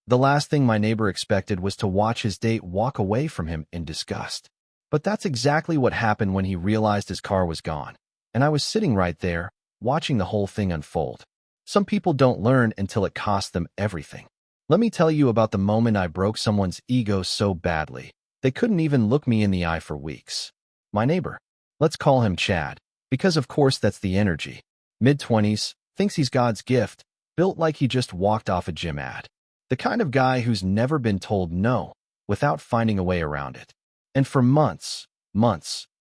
The last thing my neighbor expected was to watch his date walk away from him in disgust. But that's exactly what happened when he realized his car was gone. And I was sitting right there, watching the whole thing unfold. Some people don't learn until it costs them everything. Let me tell you about the moment I broke someone's ego so badly, they couldn't even look me in the eye for weeks. My neighbor. Let's call him Chad, because of course that's the energy. Mid-20s, thinks he's God's gift, built like he just walked off a gym ad. The kind of guy who's never been told no, without finding a way around it. And for months,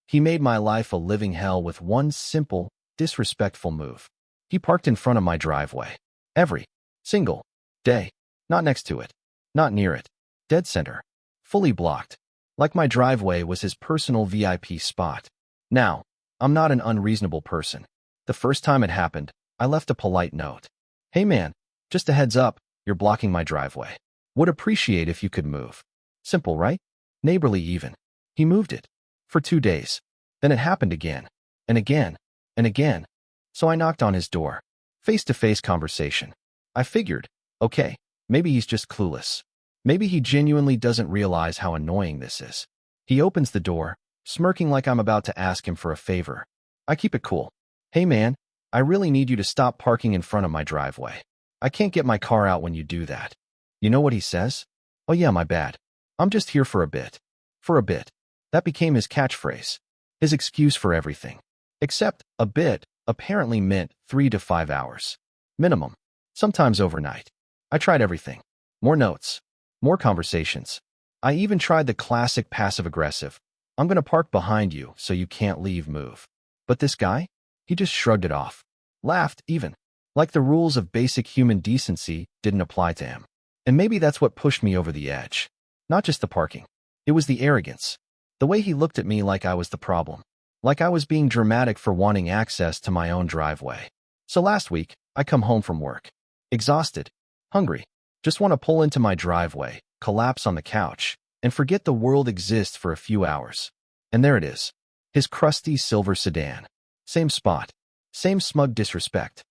he made my life a living hell with one simple, disrespectful move. He parked in front of my driveway. Every single day. Not next to it. Not near it. Dead center. Fully blocked. Like my driveway was his personal VIP spot. Now, I'm not an unreasonable person. The first time it happened, I left a polite note. Hey man, just a heads up, you're blocking my driveway. Would appreciate if you could move. Simple, right? Neighborly even. He moved it. For 2 days. Then it happened again. And again. And again. So I knocked on his door. Face-to-face conversation. I figured, okay, maybe he's just clueless. Maybe he genuinely doesn't realize how annoying this is. He opens the door, smirking like I'm about to ask him for a favor. I keep it cool. Hey man, I really need you to stop parking in front of my driveway. I can't get my car out when you do that. You know what he says? Oh yeah, my bad. I'm just here for a bit. For a bit. That became his catchphrase. His excuse for everything. Except, a bit apparently meant 3 to 5 hours. Minimum. Sometimes overnight. I tried everything. More notes. More conversations. I even tried the classic passive-aggressive, I'm gonna park behind you so you can't leave move. But this guy? He just shrugged it off. Laughed, even. Like the rules of basic human decency didn't apply to him. And maybe that's what pushed me over the edge. Not just the parking. It was the arrogance. The way he looked at me like I was the problem. Like I was being dramatic for wanting access to my own driveway. So last week, I come home from work. Exhausted. Hungry. Just want to pull into my driveway, collapse on the couch, and forget the world exists for a few hours. And there it is. His crusty silver sedan. Same spot. Same smug disrespect.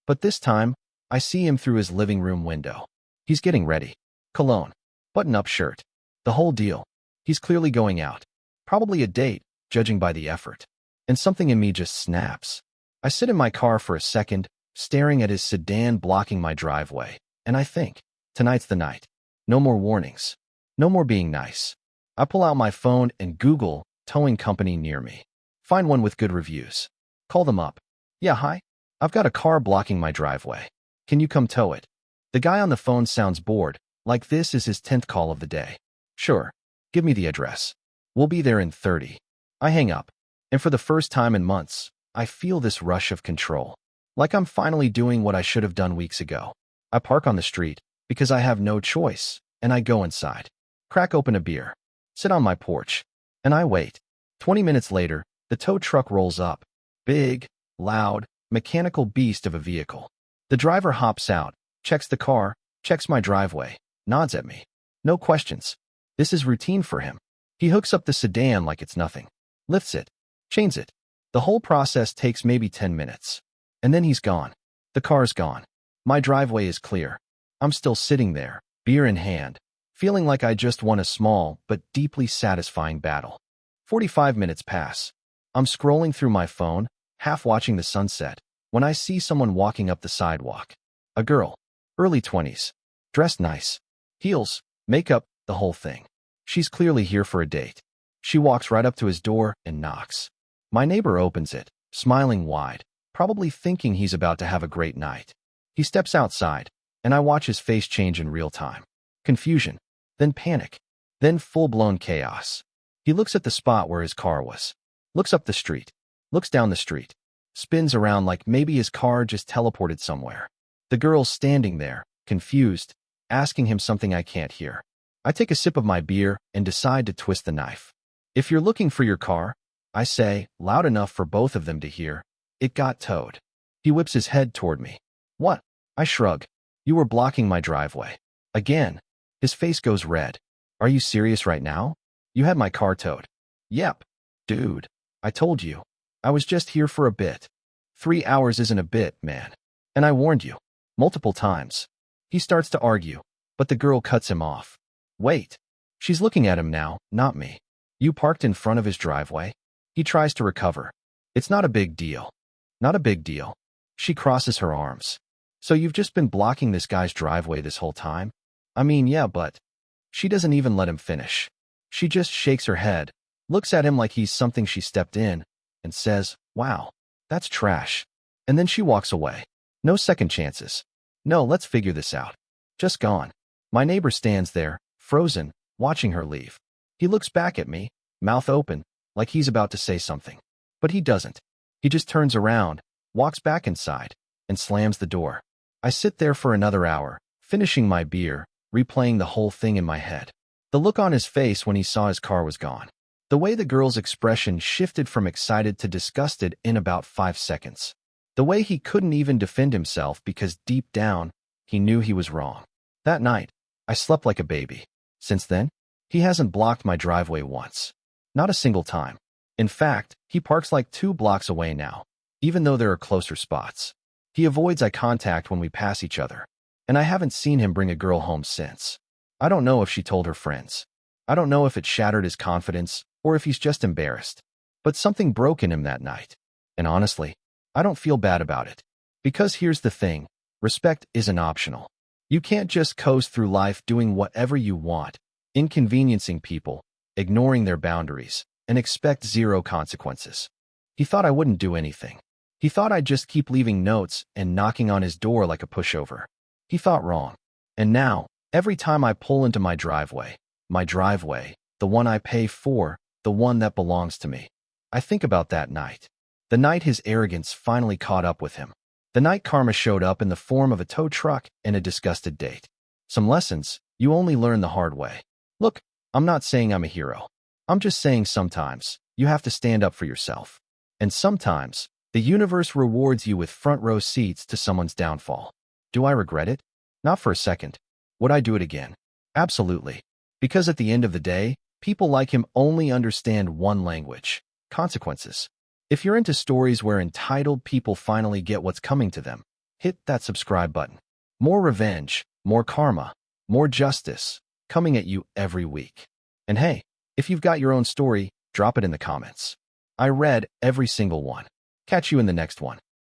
But this time, I see him through his living room window. He's getting ready. Cologne. Button-up shirt. The whole deal. He's clearly going out. Probably a date, judging by the effort. And something in me just snaps. I sit in my car for a second, staring at his sedan blocking my driveway, and I think, tonight's the night. No more warnings. No more being nice. I pull out my phone and Google towing company near me. Find one with good reviews. Call them up. Yeah, hi. I've got a car blocking my driveway. Can you come tow it? The guy on the phone sounds bored, like this is his 10th call of the day. Sure. Give me the address. We'll be there in 30. I hang up. And for the first time in months, I feel this rush of control. Like I'm finally doing what I should have done weeks ago. I park on the street because I have no choice, and I go inside. Crack open a beer. Sit on my porch. And I wait. 20 minutes later, the tow truck rolls up. Big, loud, mechanical beast of a vehicle. The driver hops out, checks the car, checks my driveway, nods at me. No questions. This is routine for him. He hooks up the sedan like it's nothing. Lifts it. Chains it. The whole process takes maybe 10 minutes. And then he's gone. The car's gone. My driveway is clear. I'm still sitting there, beer in hand, feeling like I just won a small but deeply satisfying battle. 45 minutes pass. I'm scrolling through my phone, half watching the sunset, when I see someone walking up the sidewalk. A girl. Early 20s. Dressed nice. Heels, makeup, the whole thing. She's clearly here for a date. She walks right up to his door and knocks. My neighbor opens it, smiling wide, probably thinking he's about to have a great night. He steps outside, and I watch his face change in real time. Confusion, then panic, then full-blown chaos. He looks at the spot where his car was, looks up the street, looks down the street, spins around like maybe his car just teleported somewhere. The girl's standing there, confused, asking him something I can't hear. I take a sip of my beer and decide to twist the knife. If you're looking for your car, I say, loud enough for both of them to hear, it got towed. He whips his head toward me. What? I shrug. You were blocking my driveway. Again. His face goes red. Are you serious right now? You had my car towed. Yep. Dude. I told you. I was just here for a bit. 3 hours isn't a bit, man. And I warned you. Multiple times. He starts to argue, But the girl cuts him off. Wait. She's looking at him now, not me. You parked in front of his driveway? He tries to recover. It's not a big deal. Not a big deal. She crosses her arms. So you've just been blocking this guy's driveway this whole time? I mean, yeah, but... She doesn't even let him finish. She just shakes her head, looks at him like he's something she stepped in, and says, wow, that's trash. And then she walks away. No second chances. No, let's figure this out. Just gone. My neighbor stands there, frozen, watching her leave. He looks back at me, mouth open, like he's about to say something. But he doesn't. He just turns around, walks back inside, and slams the door. I sit there for another hour, finishing my beer, replaying the whole thing in my head. The look on his face when he saw his car was gone. The way the girl's expression shifted from excited to disgusted in about 5 seconds. The way he couldn't even defend himself because deep down, he knew he was wrong. That night, I slept like a baby. Since then, he hasn't blocked my driveway once. Not a single time. In fact, he parks like 2 blocks away now, even though there are closer spots. He avoids eye contact when we pass each other. And I haven't seen him bring a girl home since. I don't know if she told her friends. I don't know if it shattered his confidence or if he's just embarrassed. But something broke in him that night. And honestly, I don't feel bad about it. Because here's the thing, respect isn't optional. You can't just coast through life doing whatever you want, inconveniencing people, ignoring their boundaries, and expect zero consequences. He thought I wouldn't do anything. He thought I'd just keep leaving notes and knocking on his door like a pushover. He thought wrong. And now, every time I pull into my driveway, the one I pay for, the one that belongs to me, I think about that night. The night his arrogance finally caught up with him. The night karma showed up in the form of a tow truck and a disgusted date. Some lessons you only learn the hard way. Look, I'm not saying I'm a hero. I'm just saying sometimes you have to stand up for yourself. And sometimes the universe rewards you with front row seats to someone's downfall. Do I regret it? Not for a second. Would I do it again? Absolutely. Because at the end of the day, people like him only understand one language: consequences. If you're into stories where entitled people finally get what's coming to them, hit that subscribe button. More revenge, more karma, more justice, coming at you every week. And hey, if you've got your own story, drop it in the comments. I read every single one. Catch you in the next one.